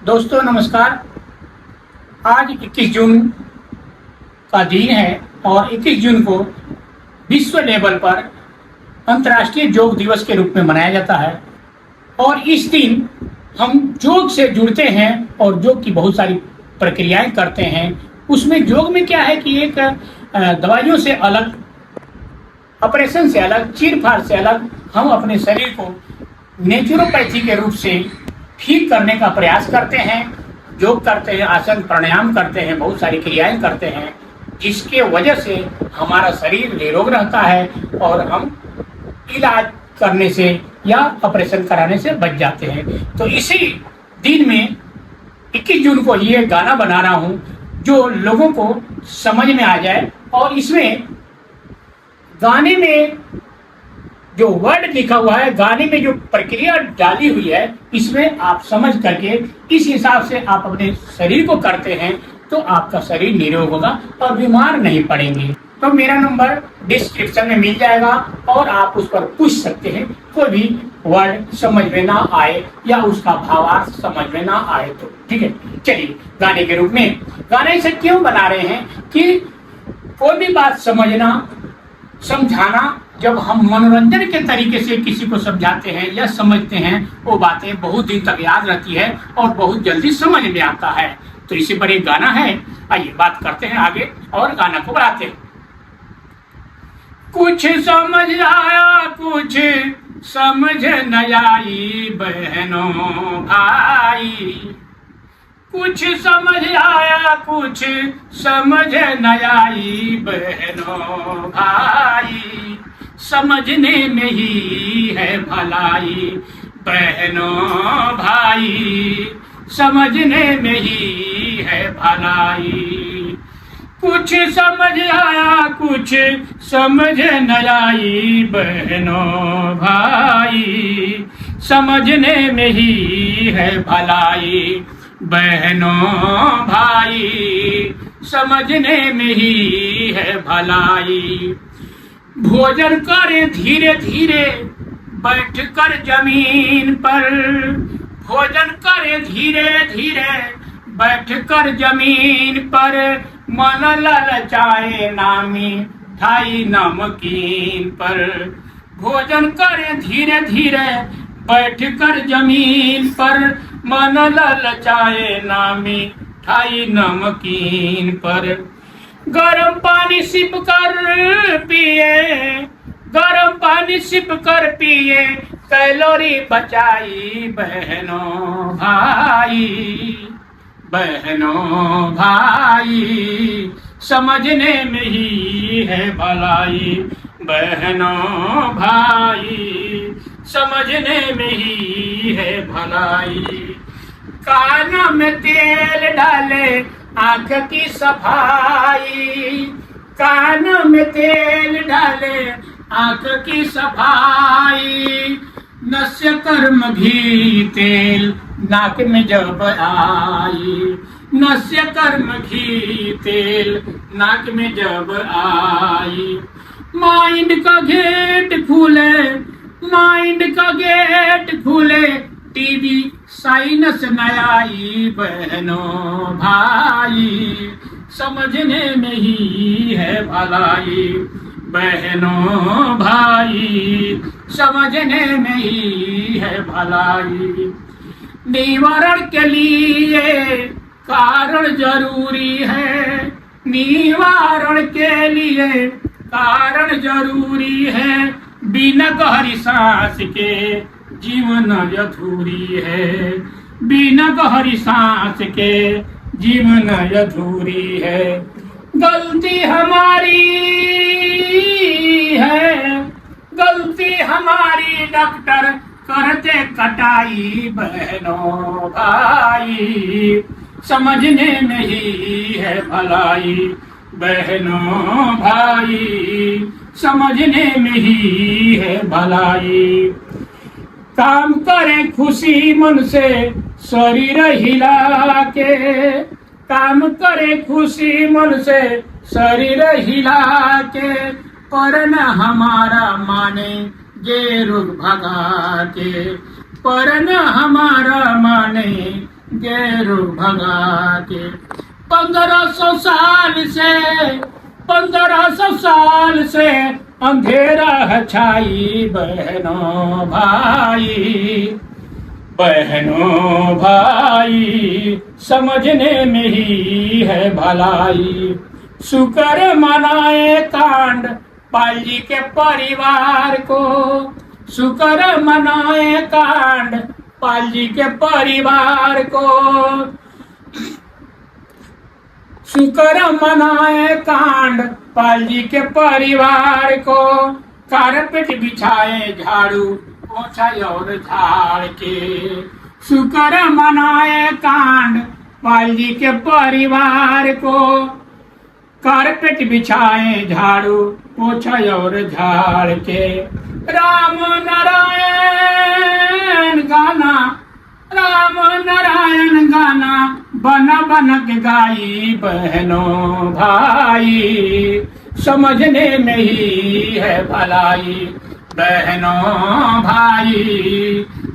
दोस्तों नमस्कार। आज 21 जून का दिन है और 21 जून को विश्व लेवल पर अंतर्राष्ट्रीय योग दिवस के रूप में मनाया जाता है। और इस दिन हम योग से जुड़ते हैं और योग की बहुत सारी प्रक्रियाएं करते हैं। उसमें योग में क्या है कि एक दवाइयों से अलग, ऑपरेशन से अलग, चीर-फाड़ से अलग हम अपने शरीर को नेचुरोपैथी के रूप से ठीक करने का प्रयास करते हैं। योग करते हैं, आसन प्राणायाम करते हैं, बहुत सारी क्रियाएं करते हैं, जिसके वजह से हमारा शरीर निरोग रहता है और हम इलाज करने से या ऑपरेशन कराने से बच जाते हैं। तो इसी दिन में 21 जून को ये गाना बना रहा हूँ जो लोगों को समझ में आ जाए। और इसमें गाने में जो वर्ड लिखा हुआ है, गाने में जो प्रक्रिया डाली हुई है, इसमें आप समझ करके इस हिसाब से आप अपने शरीर को करते हैं तो आपका शरीर निरोग होगा और बीमार नहीं पड़ेंगे। तो मेरा नंबर डिस्क्रिप्शन में मिल जाएगा और आप उस पर पूछ सकते हैं। कोई भी वर्ड समझ में ना आए या उसका भावार्थ समझ में ना आए तो ठीक है। चलिए, गाने के रूप में गाना इसे क्यों बना रहे हैं कि कोई भी बात समझना, समझाना, जब हम मनोरंजन के तरीके से किसी को समझाते हैं या समझते हैं, वो बातें बहुत दिन तक याद रहती है और बहुत जल्दी समझ में आता है। तो इसी पर एक गाना है, आइए बात करते हैं आगे और गाना को बढ़ाते हैं। कुछ समझ आया, कुछ समझ न आई बहनों भाई। कुछ समझ आया, कुछ समझ न आई बहनों भाई। समझने में ही है भलाई बहनों भाई, समझने में ही है भलाई। कुछ समझ आया, कुछ समझ न आई बहनों भाई। समझने में ही है भलाई बहनों भाई, समझने में ही है भलाई। भोजन करे धीरे धीरे बैठ कर जमीन पर। भोजन करे धीरे धीरे बैठ कर जमीन पर। मन ललचाए नामी ठाई नमकीन पर। भोजन करे धीरे धीरे बैठ कर जमीन पर। मन ललचाए नामी ठाई नमकीन पर। गरम पानी सिप कर पिए, गरम पानी सिप कर पिए, कैलोरी बचाई बहनों भाई। बहनों भाई, समझने में ही है भलाई बहनों भाई, समझने में ही है भलाई। कानों में तेल डाले आंख की सफाई। कानों में तेल डाले आंख की सफाई। नस्य कर्म घी तेल नाक में जब आई। नस्य कर्म घी तेल नाक में जब आई। माइंड का गेट खुले, माइंड का गेट खुले, टीवी साइनस न आई बहनों भाई। समझने में ही है भलाई बहनों भाई, समझने में ही है भलाई। निवारण के लिए कारण जरूरी है। निवारण के लिए कारण जरूरी है। बिना गहरी सांस के जीवन अधूरी है। बिना गहरी सांस के जीवन अधूरी है। गलती हमारी है, गलती हमारी डॉक्टर करते कटाई बहनों भाई। समझने में ही है भलाई बहनों भाई, समझने में ही है भलाई। काम करें खुशी मन से शरीर हिला के। काम करे खुशी मन से शरीर हिला के। पर न हमारा माने ये रोग भगा के। पर न हमारा माने गैरों भगा के। 1500 साल से 1500 साल से अंधेरा है छाई बहनों भाई, बहनों भाई समझने में ही है भलाई। शुक्र मनाए कांड पाल जी के परिवार को, शुक्र मनाए कांड पाल जी के परिवार को, शुक्र मनाए कांड पाल जी के परिवार को। कारपेट बिछाए झाड़ू पोछा और झाड़ के, शुक्र मनाए कांड पाल जी के परिवार को। कारपेट बिछाए झाड़ू पोछा और झाड़ के। राम नारायण गाना, राम नारायण गाना बन बन के गाई बहनों भाई, समझने में ही है भलाई। बहनों भाई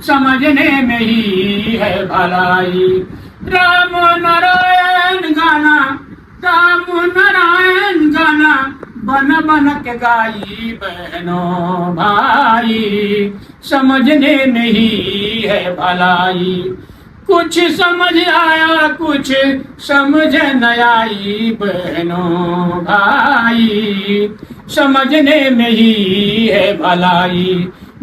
समझने में ही है भलाई। राम नारायण गाना, राम नारायण गाना बन बन के गाई बहनों भाई, समझने में ही है भलाई। कुछ समझ आया कुछ समझ न आई बहनों भाई, समझने में ही है भलाई।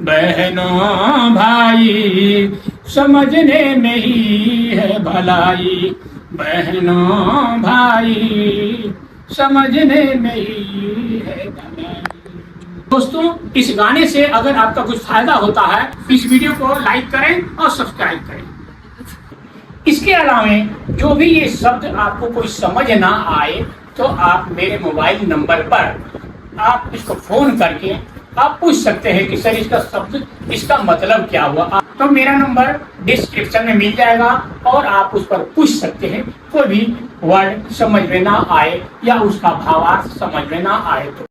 बहनों भाई समझने में ही है भलाई। बहनों भाई समझने में ही है भलाई। दोस्तों, इस गाने से अगर आपका कुछ फायदा होता है, इस वीडियो को लाइक करें और सब्सक्राइब करें। इसके अलावा जो भी ये शब्द आपको कोई समझ ना आए तो आप मेरे मोबाइल नंबर पर आप इसको फोन करके आप पूछ सकते हैं कि सर इसका शब्द, इसका मतलब क्या हुआ। तो मेरा नंबर डिस्क्रिप्शन में मिल जाएगा और आप उस पर पूछ सकते हैं। कोई भी वर्ड समझ में ना आए या उसका भावार्थ समझ में ना आए तो।